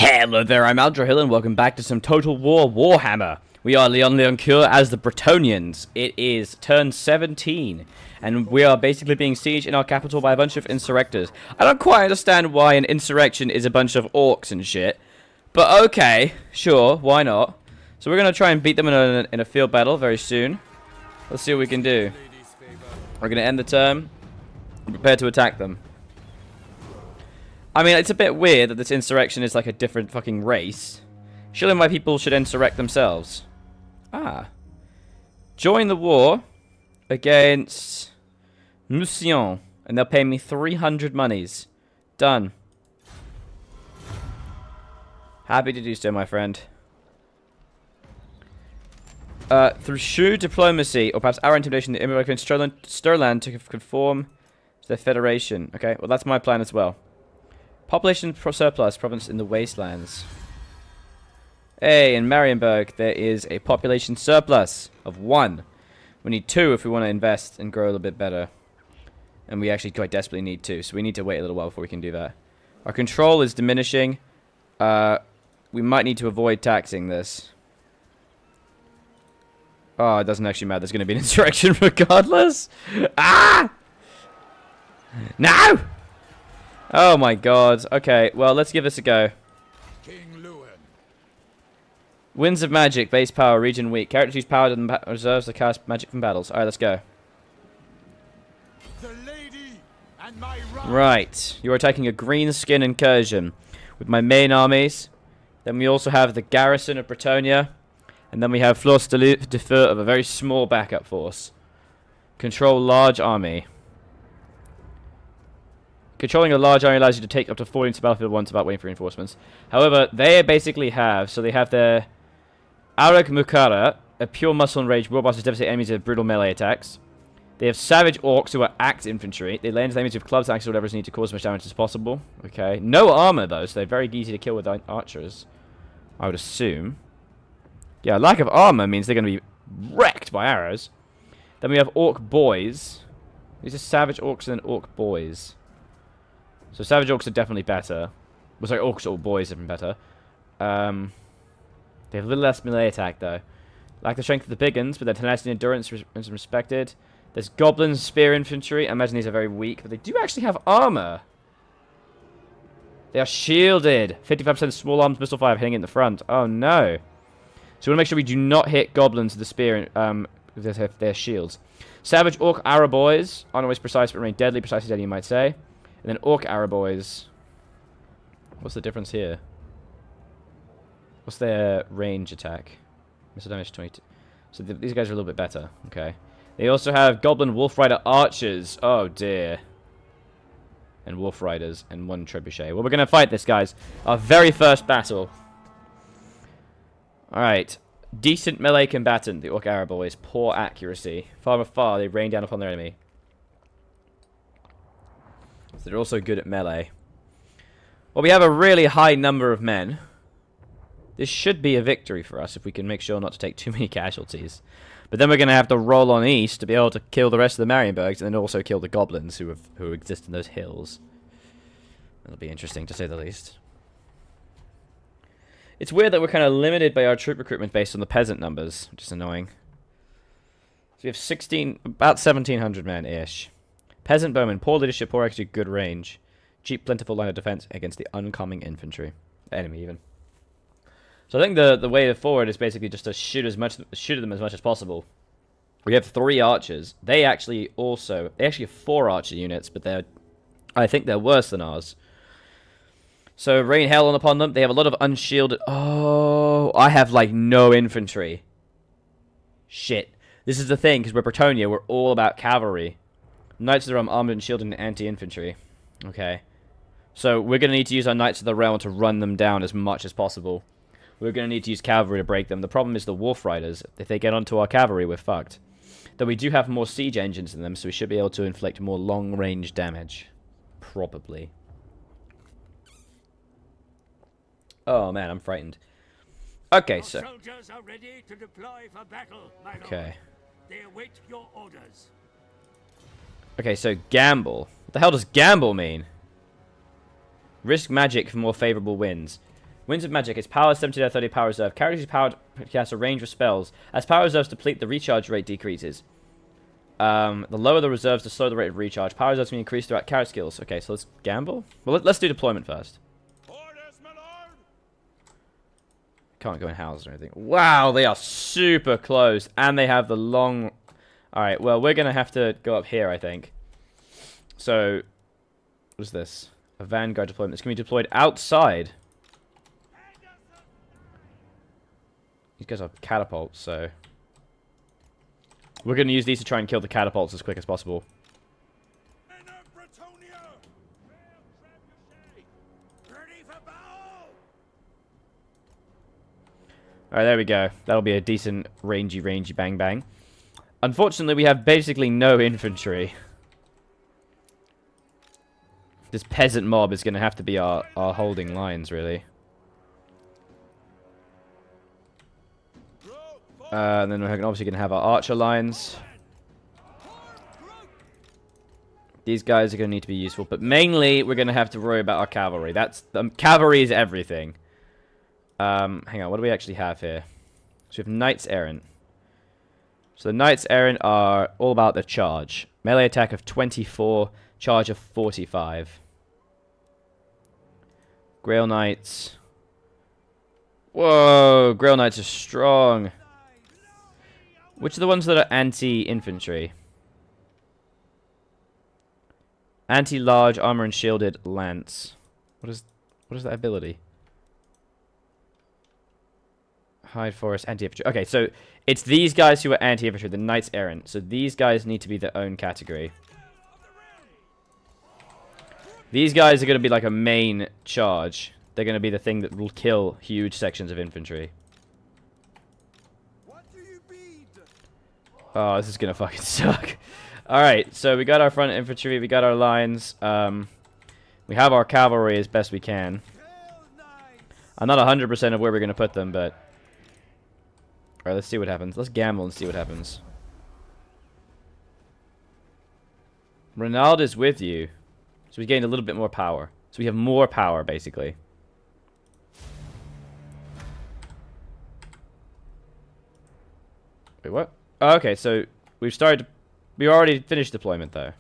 Hello there, I'm Aldra Hill and welcome back to some Total War Warhammer. We are Leon Leoncoeur as the Bretonnians. It is turn 17, and we are basically being sieged in our capital by a bunch of insurrectors. I don't quite understand why an insurrection is a bunch of orcs and shit, but okay, sure, why not? So we're going to try and beat them in a field battle very soon. Let's see what we can do. We're going to end the turn and prepare to attack them. I mean, it's a bit weird that this insurrection is like a different fucking race. Surely my people should insurrect themselves. Ah. Join the war against Musion, and they'll pay me 300 monies. Done. Happy to do so, my friend. Through shrewd diplomacy, or perhaps our intimidation, the immigrant Stirland to conform to the Federation. Okay, well that's my plan as well. Population surplus, province in the wastelands. Hey, in Marienburg, there is a population surplus of 1. We need 2 if we want to invest and grow a little bit better. And we actually quite desperately need 2, so we need to wait a little while before we can do that. Our control is diminishing. We might need to avoid taxing this. Oh, it doesn't actually matter. There's going to be an insurrection regardless. Ah! No! Oh my god. Okay, well, let's give this a go. Winds of Magic, base power, region weak. Characters use power and reserves to cast magic from battles. Alright, let's go. Right, you're attacking a green skin incursion with my main armies. Then we also have the garrison of Bretonnia. And then we have Flosse de Feu of a very small backup force. Control large army. Controlling a large army allows you to take up to 4 into battlefield once without waiting for reinforcements. However, they basically have, so they have their Aurek Mukara, a pure muscle and rage, robust devastate enemies with brutal melee attacks. They have savage orcs who are axe infantry. They lay into enemies with clubs, axes, or whatever is needed to cause as much damage as possible. Okay. No armor though, so they're very easy to kill with archers, I would assume. Yeah, lack of armor means they're going to be wrecked by arrows. Then we have orc boys. These are savage orcs and orc boys. So savage orcs are definitely better. Well, sorry, orcs or boys are even better. They have a little less melee attack, though. Lack the strength of the big uns, but their tenacity and endurance is respected. There's goblins, spear infantry. I imagine these are very weak, but they do actually have armor. They are shielded. 55% small arms missile fire hitting in the front. Oh, no. So we want to make sure we do not hit goblins with the spear with their shields. Savage orc arrow boys aren't always precise, but remain deadly, precisely deadly, you might say. And then orc arrow boys. What's the difference here? What's their range attack? Missile damage 22. So these guys are a little bit better. Okay. They also have goblin wolf rider archers. Oh dear. And wolf riders and 1 trebuchet. Well, we're gonna fight this, guys. Our very first battle. All right. Decent melee combatant. The orc arrow boys. Poor accuracy. Far from afar, they rain down upon their enemy. So they're also good at melee. Well, we have a really high number of men. This should be a victory for us if we can make sure not to take too many casualties. But then we're going to have to roll on east to be able to kill the rest of the Marienburgs and then also kill the goblins who exist in those hills. That'll be interesting to say the least. It's weird that we're kind of limited by our troop recruitment based on the peasant numbers, which is annoying. So we have about 1,700 men-ish. Peasant bowmen, poor leadership, poor execute, good range. Cheap, plentiful line of defense against the oncoming infantry. Enemy, even. So I think the way forward is basically just to shoot at them as much as possible. We have 3 archers. They actually have 4 archer units, but I think they're worse than ours. So rain hell on upon them. They have a lot of unshielded. Oh, I have like no infantry. Shit. This is the thing, because we're Bretonnia, we're all about cavalry. Knights of the Realm, armored and shielded and anti-infantry. Okay. So we're going to need to use our Knights of the Realm to run them down as much as possible. We're going to need to use cavalry to break them. The problem is the Wolf Riders. If they get onto our cavalry, we're fucked. Though we do have more siege engines than them, so we should be able to inflict more long-range damage. Probably. Oh man, I'm frightened. Okay, so... soldiers are ready to deploy for battle, my lord. Okay. They await your orders. Okay, so gamble. What the hell does gamble mean? Risk magic for more favorable winds. Winds of Magic. Its power is 70 out of 30 power reserve. Characters powered cast a range of spells. As power reserves deplete, the recharge rate decreases. The lower the reserves, the slower the rate of recharge. Power reserves can be increased throughout character skills. Okay, so let's gamble. Well, let's do deployment first. Can't go in houses or anything. Wow, they are super close. And they have the long... Alright, well, we're going to have to go up here, I think. So, what is this? A Vanguard deployment. It's going to be deployed outside. These guys are catapults, so... We're going to use these to try and kill the catapults as quick as possible. Alright, there we go. That'll be a decent rangy bang bang. Unfortunately, we have basically no infantry. This peasant mob is going to have to be our holding lines, really. And then we're obviously going to have our archer lines. These guys are going to need to be useful. But mainly, we're going to have to worry about our cavalry. Cavalry is everything. Hang on, what do we actually have here? So we have Knights Errant. So the Knights Errant are all about the charge. Melee attack of 24, charge of 45. Grail Knights. Whoa, Grail Knights are strong. Which are the ones that are anti-infantry? Anti-large armor and shielded lance. What is that ability? Hide forest, anti-infantry. Okay, so it's these guys who are anti-infantry, the Knights Errant. So these guys need to be their own category. These guys are going to be like a main charge. They're going to be the thing that will kill huge sections of infantry. Oh, this is going to fucking suck. Alright, so we got our front infantry, we got our lines. We have our cavalry as best we can. I'm not 100% of where we're going to put them, but... Alright, let's see what happens. Let's gamble and see what happens. Ronald is with you. So we gained a little bit more power. So we have more power, basically. Wait, what? Oh, okay, so we've started... We already finished deployment, though.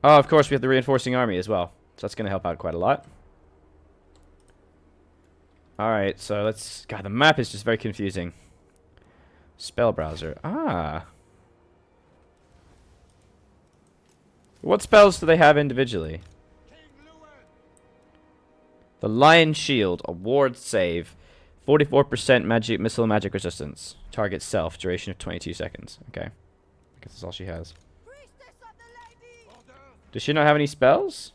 Oh, of course, we have the reinforcing army as well. So that's going to help out quite a lot. Alright, so let's... God, the map is just very confusing. Spell browser. Ah. What spells do they have individually? The Lion Shield. A ward save. 44% magic, missile and magic resistance. Target self. Duration of 22 seconds. Okay. I guess that's all she has. Does she not have any spells?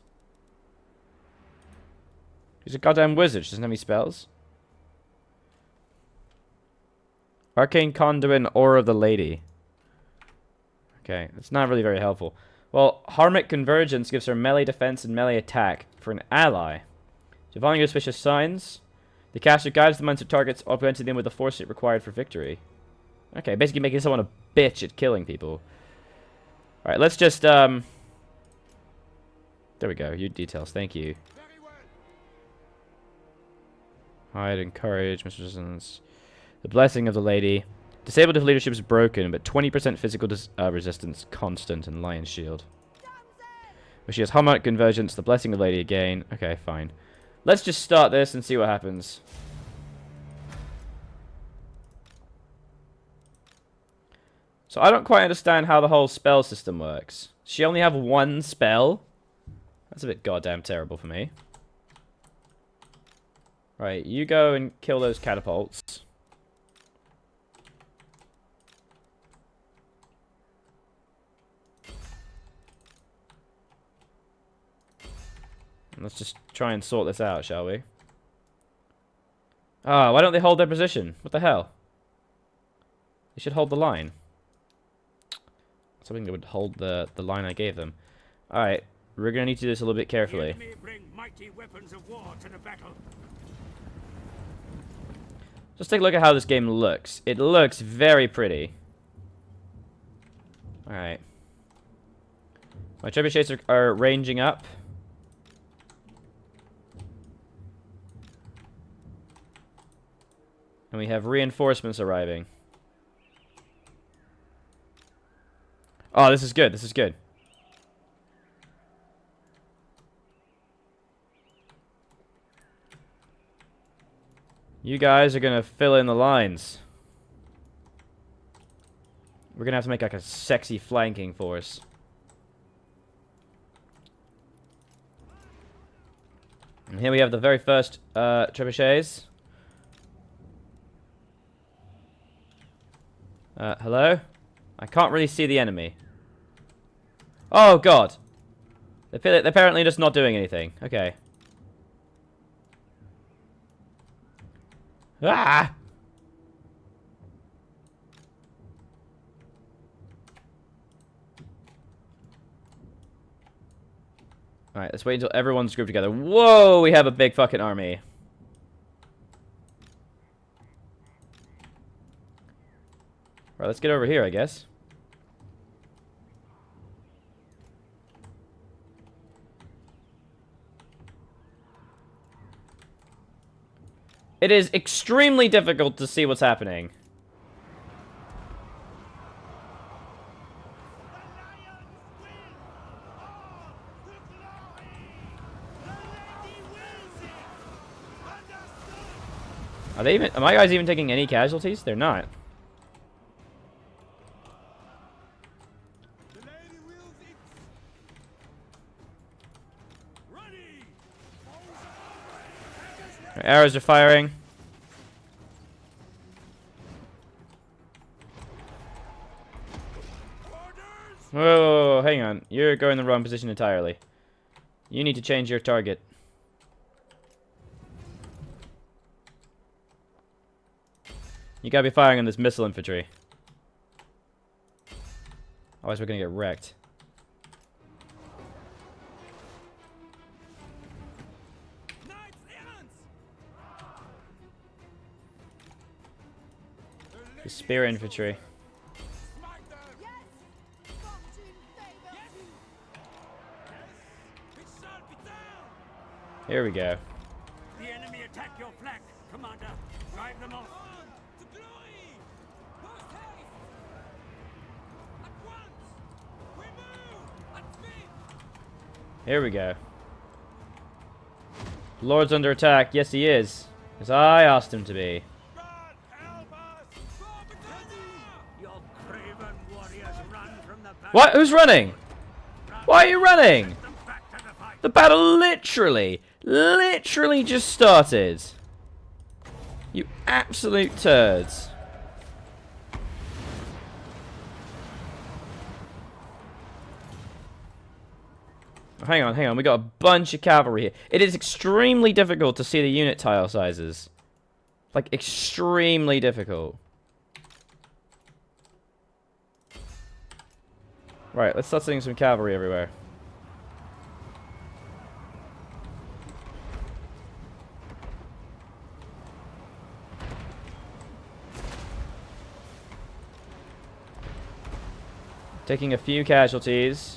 She's a goddamn wizard. She doesn't have any spells. Arcane Conduit and Aura of the Lady. Okay, that's not really very helpful. Well, Harmonic Convergence gives her melee defense and melee attack for an ally. Divining Auspicious Signs. The caster guides the minds of targets, augmenting them with the force it required for victory. Okay, basically making someone a bitch at killing people. Alright, let's just, There we go, your details, thank you. Hide, encourage, resistance. The Blessing of the Lady. Disabled if leadership is broken, but 20% physical resistance constant and Lion Shield. But she has Harmonic Convergence, the Blessing of the Lady again. Okay, fine. Let's just start this and see what happens. So I don't quite understand how the whole spell system works. Does she only have one spell? That's a bit goddamn terrible for me. Right, you go and kill those catapults. Let's just try and sort this out, shall we? Ah, why don't they hold their position? What the hell? They should hold the line. Something that would hold the line I gave them. Alright, we're going to need to do this a little bit carefully. Bring mighty weapons of war to the battle. Just take a look at how this game looks. It looks very pretty. Alright. My trebuchets are ranging up. And we have reinforcements arriving. Oh, this is good. This is good. You guys are gonna fill in the lines. We're gonna have to make like a sexy flanking force. And here we have the very first trebuchets. Hello? I can't really see the enemy. Oh god! They're apparently just not doing anything. Okay. Ah! Alright, let's wait until everyone's grouped together. Whoa, we have a big fucking army. Alright, let's get over here, I guess. It is extremely difficult to see what's happening. Are they even? Are my guys even taking any casualties? They're not. Our arrows are firing. Whoa, hang on. You're going the wrong position entirely. You need to change your target. You gotta be firing on this missile infantry. Otherwise we're gonna get wrecked. The spear infantry. Here we go. The enemy attack your flank, Commander. Drive them off. Here we go. Lord's under attack. Yes, he is. As I asked him to be. What? Who's running? Why are you running? The battle literally just started. You absolute turds. Hang on. We got a bunch of cavalry here. It is extremely difficult to see the unit tile sizes. Like, extremely difficult. Right, let's start sending some cavalry everywhere. Taking a few casualties.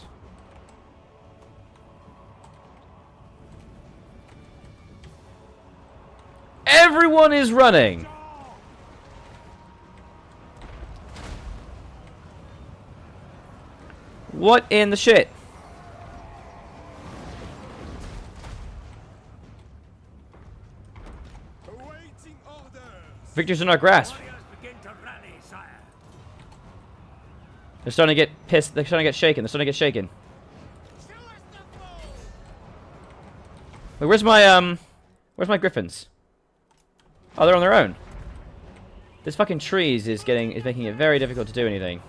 Everyone is running! What in the shit? Victor's in our grasp. They're starting to get pissed. They're starting to get shaken. Wait, where's my griffins? Oh, they're on their own. This fucking trees is making it very difficult to do anything.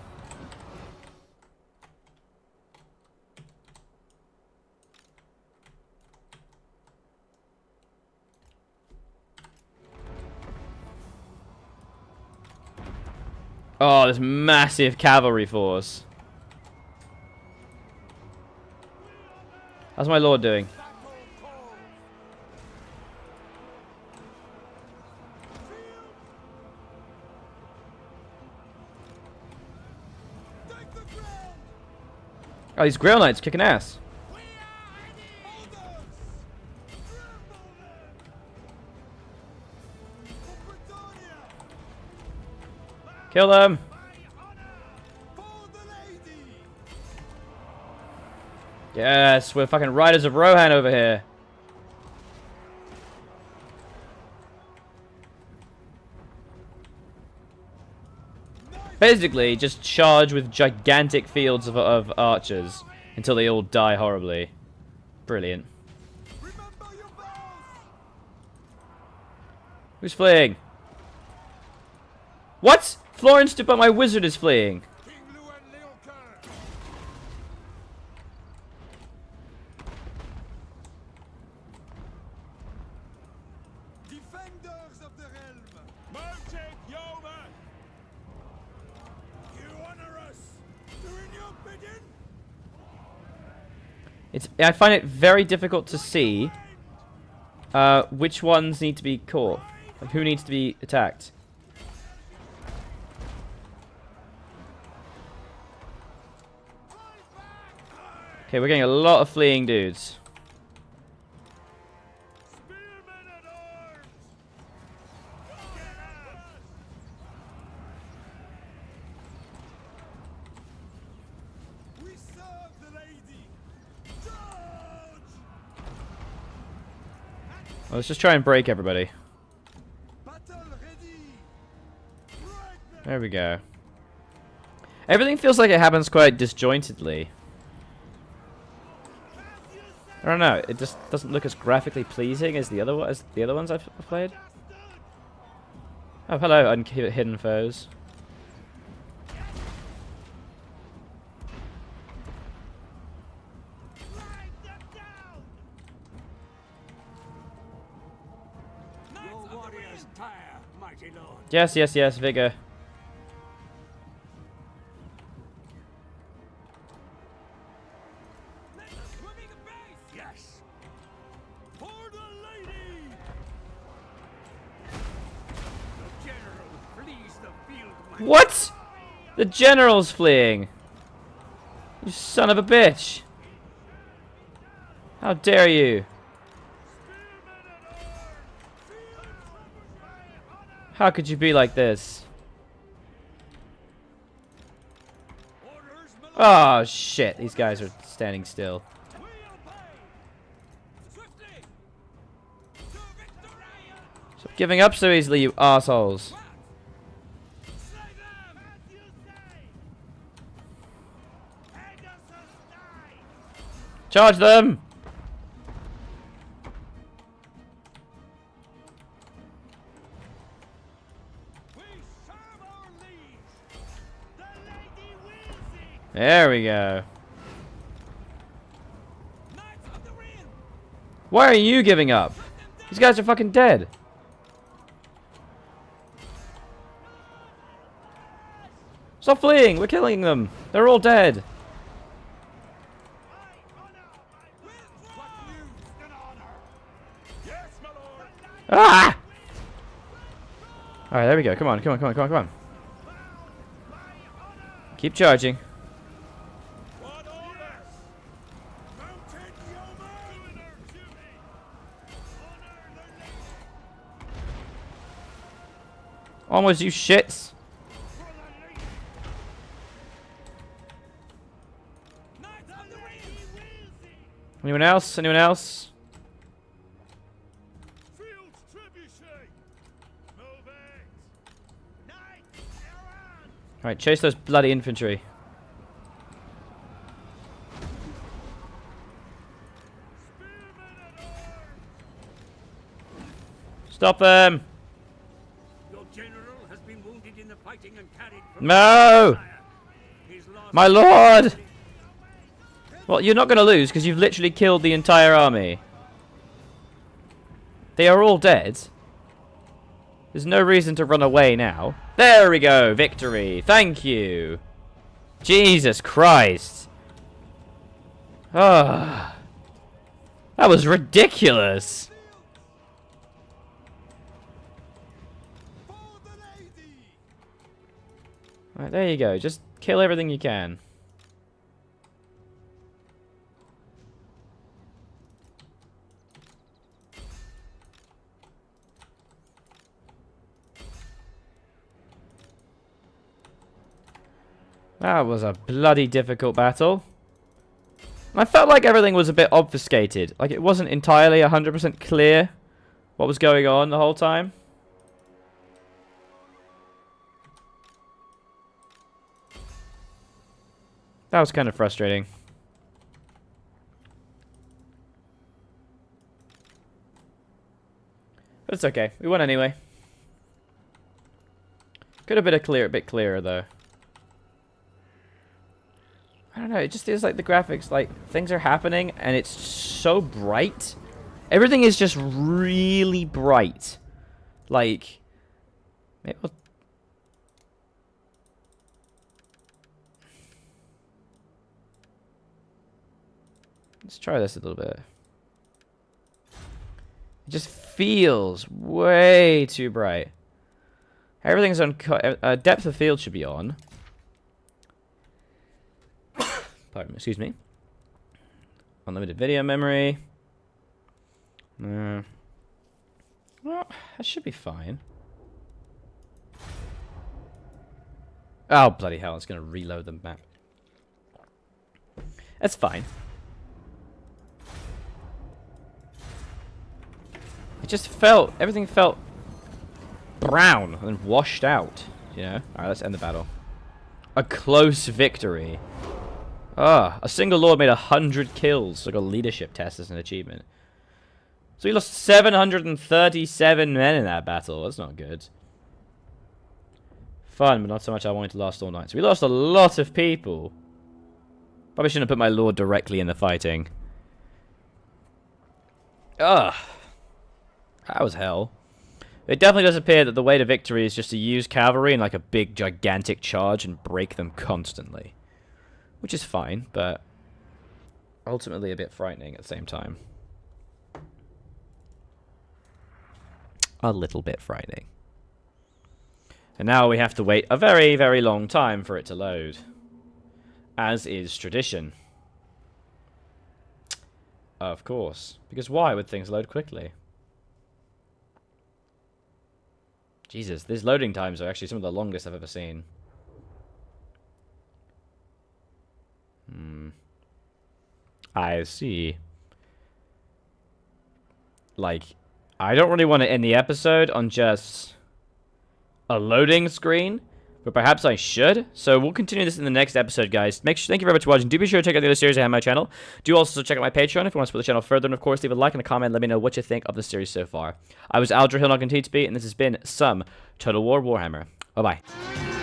Oh, this massive cavalry force. How's my lord doing? Oh, these Grail Knights kicking ass. Kill them! Yes, we're fucking Riders of Rohan over here. Basically, just charge with gigantic fields of archers until they all die horribly. Brilliant. Who's fleeing? What? Florence, but my wizard is fleeing. Defenders of the realm. Mounted yeomen. You honor us. Doing your bidding. I find it very difficult to see which ones need to be caught. Like, who needs to be attacked. Okay, we're getting a lot of fleeing dudes. We serve the lady. Charge! Well, let's just try and break everybody. Battle ready. Right. There we go. Everything feels like it happens quite disjointedly. I don't know. It just doesn't look as graphically pleasing as the other ones I've played. Oh, hello, hidden foes. Your warriors tire, mighty lord. Yes, yes, yes, vigor. Yes. For the lady. The general flees the field, my What? The general's fleeing. You son of a bitch. How dare you? How could you be like this? Orders, my lord. Oh shit, these guys are standing still. We obey. Swiftly. To Victoria. Stop giving up so easily, you assholes. Slay them. As you say. Pegasus die. Charge them! We serve our liege. The lady will see. There we go. Knights of the realm. Why are you giving up? These guys are fucking dead. Stop fleeing! We're killing them! They're all dead! What news and honor? Yes, my lord. Ah! Alright, there we go. Come on, come on, come on, come on, come on. Keep charging. What orders? Mounted yeomen. Doing our duty. Honor the lady. Almost, you shits. For the lady. Knights of the lady will see. Anyone else? Anyone else? Field trebuchet. Move it. Knights, errant. Alright, chase those bloody infantry. Spearmen at arms. Stop them! Your general has been wounded in the fighting and carried from No! Fire. He's lost My lord! Well, you're not going to lose because you've literally killed the entire army. They are all dead. There's no reason to run away now. There we go! Victory! Thank you! Jesus Christ! Ah, that was ridiculous! For the lady. Right, there you go. Just kill everything you can. That was a bloody difficult battle. I felt like everything was a bit obfuscated. Like it wasn't entirely 100% clear what was going on the whole time. That was kind of frustrating. But it's okay. We won anyway. Could have been a bit clearer though. I don't know, it just feels like the graphics, like, things are happening, and it's so bright. Everything is just really bright. Like, maybe let's try this a little bit. It just feels way too bright. Everything's on, depth of field should be on. Pardon, excuse me. Unlimited video memory. Well, that should be fine. Oh, bloody hell, it's going to reload the map. That's fine. It just felt, everything felt brown and then washed out, you know? Alright, let's end the battle. A close victory. Ah, a single lord made 100 kills. So I got a leadership test as an achievement. So we lost 737 men in that battle. That's not good. Fun, but not so much I wanted to last all night. So we lost a lot of people. Probably shouldn't have put my lord directly in the fighting. Ugh. That was hell. It definitely does appear that the way to victory is just to use cavalry in like a big gigantic charge and break them constantly. Which is fine, but ultimately a bit frightening at the same time. A little bit frightening. And now we have to wait a very, very long time for it to load. As is tradition. Of course. Because why would things load quickly? Jesus, these loading times are actually some of the longest I've ever seen. I see. Like, I don't really want to end the episode on just a loading screen, but perhaps I should. So we'll continue this in the next episode, guys. Thank you very much for watching. Do be sure to check out the other series I have on my channel. Do also check out my Patreon if you want to support the channel further. And of course, leave a like and a comment. Let me know what you think of the series so far. I was Aldra Hill, and I'll continue to be, and this has been some Total War Warhammer. Bye-bye.